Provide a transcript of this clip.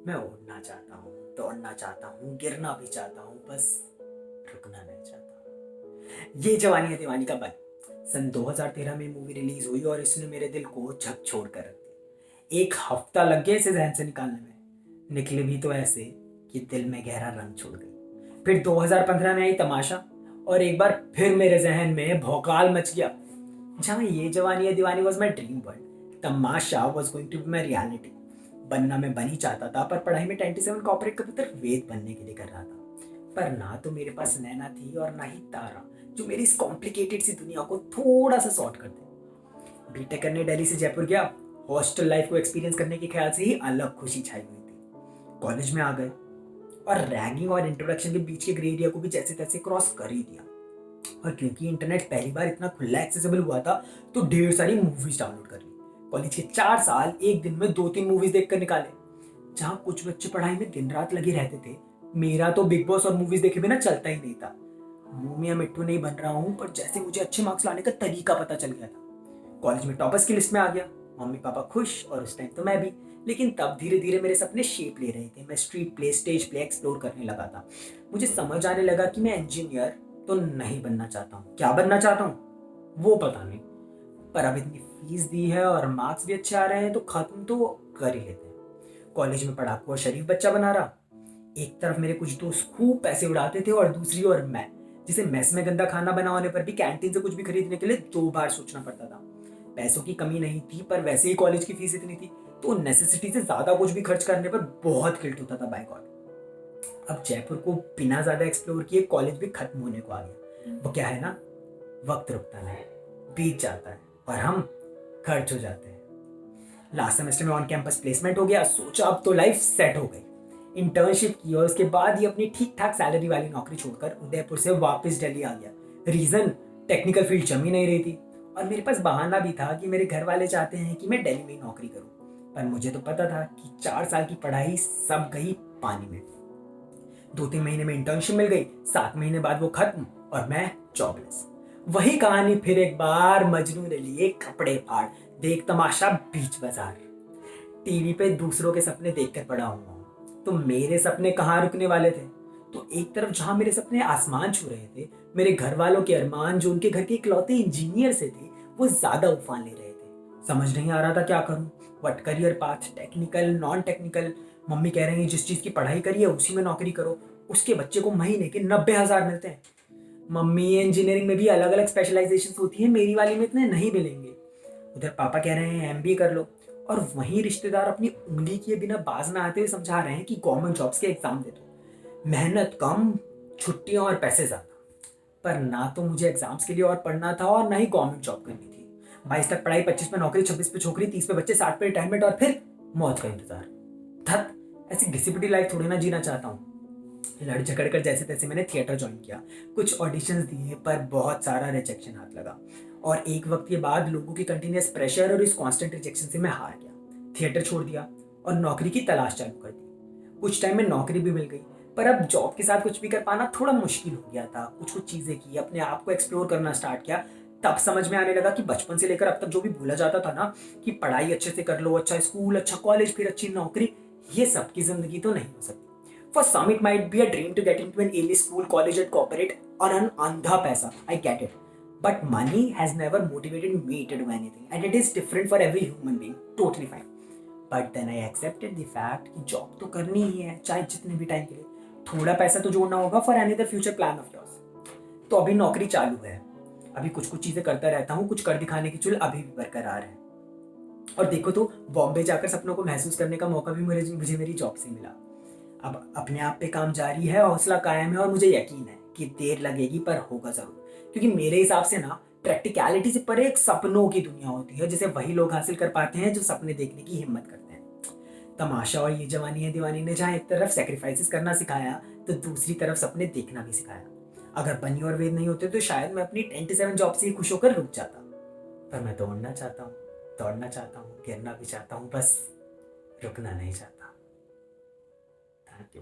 मैं उड़ना चाहता हूँ, दौड़ना चाहता हूँ, गिरना भी चाहता हूँ, बस रुकना नहीं चाहता। ये जवानी है दीवानी का बन सन 2013 में मूवी रिलीज हुई और इसने मेरे दिल को झकझोर कर रख दिया। एक हफ्ता लग गया इसे जहन से निकालने में। निकले भी तो ऐसे कि दिल में गहरा रंग छोड़ गई। फिर 2015 में आई तमाशा और एक बार फिर मेरे जहन में भौकाल मच गया। जहाँ Yeh Jawaani Hai Deewani was my dream world, Tamasha was going to be my reality. बनना मैं बन ही चाहता था, पर पढ़ाई में 97 कॉर्पोरेट कबूतर वेद बनने के लिए कर रहा था। पर ना तो मेरे पास नैना थी और ना ही तारा जो मेरी इस कॉम्प्लिकेटेड सी दुनिया को थोड़ा सा सॉर्ट कर दे। बीटेक करने दिल्ली से जयपुर गया। हॉस्टल लाइफ को एक्सपीरियंस करने के ख्याल से ही अलग खुशी छाई हुई थी। कॉलेज में आ गए और रैगिंग और इंट्रोडक्शन के बीच के ग्रे एरिया को भी जैसे तैसे क्रॉस कर ही दिया। और क्योंकि इंटरनेट पहली बार इतना खुला एक्सेसिबल हुआ था तो ढेर सारी मूवीज डाउनलोड कर ली। कॉलेज के 4 साल एक दिन में 2-3 मूवीज देखकर निकाले। जहाँ कुछ बच्चे पढ़ाई में दिन रात लगे रहते थे, मेरा तो बिग बॉस और मूवीज देखे बिना चलता ही नहीं था। मुंह मियां मिट्टू नहीं बन रहा हूँ, पर जैसे मुझे अच्छे मार्क्स लाने का तरीका पता चल गया था। कॉलेज में टॉपर्स की लिस्ट में आ गया। मम्मी पापा खुश और उस टाइम तो मैं भी। लेकिन तब धीरे धीरे मेरे सपने शेप ले रहे थे। मैं street play, stage play explore करने लगा था। मुझे समझ आने लगा कि मैं इंजीनियर तो नहीं बनना चाहता हूँ। क्या बनना चाहता हूँ वो पता नहीं, पर अब इतनी फीस दी है और मार्क्स भी अच्छे आ रहे हैं तो खत्म तो कर ही लेते हैं। कॉलेज में पढ़ाकू और शरीफ बच्चा बना रहा। एक तरफ मेरे कुछ दोस्त खूब पैसे उड़ाते थे और दूसरी ओर मैं, जिसे मेस में गंदा खाना बना होने पर भी कैंटीन से कुछ भी खरीदने के लिए 2 बार सोचना पड़ता था। पैसों की कमी नहीं थी, पर वैसे ही कॉलेज की फीस इतनी थी तो नेसेसिटी से ज्यादा कुछ भी खर्च करने पर बहुत गिल्ट होता था। बाय गॉड, अब जयपुर को बिना ज्यादा एक्सप्लोर किए कॉलेज भी खत्म होने को आ गया। वो क्या है ना, वक्त रुकता नहीं, बीत जाता है और हम खर्च हो जाते हैं। लास्ट सेमेस्टर में ऑन कैंपस प्लेसमेंट हो गया। सोचा अब तो लाइफ सेट हो गई। इंटर्नशिप की और उसके बाद ही अपनी ठीक ठाक सैलरी वाली नौकरी छोड़कर उदयपुर से वापस दिल्ली आ गया। रीजन, टेक्निकल फील्ड जम ही नहीं रही थी और मेरे पास बहाना भी था कि मेरे घर वाले चाहते हैं कि मैं दिल्ली में ही नौकरी करूं। पर मुझे तो पता था कि 4 साल की पढ़ाई सब गई पानी में। 2-3 महीने में इंटर्नशिप मिल गई, 7 महीने बाद वो खत्म और मैं जॉबलेस। वही कहानी फिर एक बार, मजनू ने लिए कपड़े फाड़, देख तमाशा बीच बाजार। टीवी पे दूसरों के सपने देखकर बड़ा हुआ हूं, तो मेरे सपने कहाँ रुकने वाले थे। तो एक तरफ जहां मेरे सपने आसमान छू रहे थे, मेरे घर वालों के अरमान जो उनके घर के इकलौते इंजीनियर से थे वो ज्यादा उफान ले रहे थे। समझ नहीं आ रहा था क्या करूं। What career path, technical, non technical. Mummy कह रही है जिस चीज की पढ़ाई करी है उसी में नौकरी करो, उसके बच्चे को महीने के 90,000 मिलते हैं। मम्मी, इंजीनियरिंग में भी अलग अलग स्पेशलाइजेशन होती है, मेरी वाली में इतने नहीं मिलेंगे। उधर पापा कह रहे हैं एमबीए कर लो, और वहीं रिश्तेदार अपनी उंगली किए बिना बाज ना आते हुए समझा रहे हैं कि गवर्नमेंट जॉब्स के एग्जाम दे दो, मेहनत कम, छुट्टियां और पैसे ज्यादा। पर ना तो मुझे एग्जाम्स के लिए और पढ़ना था और ना ही गवर्नमेंट जॉब करनी थी। 22 तक पढ़ाई, 25 पे नौकरी, 26 पे छोकरी, 30 पे बच्चे, 60 पे रिटायरमेंट और फिर मौत का इंतजार। धत, ऐसी घिसी पिटी लाइफ थोड़ी ना जीना चाहता हूँ। लड़ झगड़ कर जैसे तैसे मैंने थिएटर ज्वाइन किया। कुछ ऑडिशंस दिए पर बहुत सारा रिजेक्शन हाथ लगा और एक वक्त के बाद लोगों की कंटिन्यूस प्रेशर और इस कांस्टेंट रिजेक्शन से मैं हार गया। थिएटर छोड़ दिया और नौकरी की तलाश चालू कर दी। कुछ टाइम में नौकरी भी मिल गई, पर अब जॉब के साथ कुछ भी कर पाना थोड़ा मुश्किल हो गया था। कुछ कुछ चीजें की, अपने आप को एक्सप्लोर करना स्टार्ट किया। तब समझ में आने लगा कि बचपन से लेकर अब तक जो भी भूला जाता था ना, कि पढ़ाई अच्छे से कर लो, अच्छा स्कूल, अच्छा कॉलेज, फिर अच्छी नौकरी, ये सबकी जिंदगी तो नहीं हो सकती। For some, it might be a dream to get into an A-list school, college, and corporate on an andha paisa. I get it. But money has never motivated me to do anything. And it is different for every human being. Totally fine. But then I accepted the fact कि job तो करनी ही है, चाहे जितने भी time के लिए। थोड़ा पैसा तो जोड़ना होगा for another future plan of yours. तो अभी नौकरी चालू है। अभी कुछ कुछ चीजें करता रहता हूँ, कुछ कर दिखाने की चुल अभी भी बरकरार है। और देखो तो बॉम्बे जाकर सपनों को महसूस करने का मौका भी मुझे मेरी जॉब से मिला। अब अपने आप पे काम जारी है, हौसला कायम है और मुझे यकीन है कि देर लगेगी पर होगा जरूर। क्योंकि मेरे हिसाब से ना, प्रैक्टिकलिटी से परे एक सपनों की दुनिया होती है जिसे वही लोग हासिल कर पाते हैं जो सपने देखने की हिम्मत करते हैं। तमाशा और ये जवानी है दीवानी ने जहाँ एक तरफ सेक्रीफाइसेस करना सिखाया तो दूसरी तरफ सपने देखना भी सिखाया। अगर बनी और वेद नहीं होते तो शायद मैं अपनी 27 जॉब से ही खुश होकर रुक जाता। पर मैं दौड़ना चाहता हूँ, दौड़ना चाहता हूँ, गिरना भी चाहता हूँ, बस रुकना नहीं चाहता। Thank you.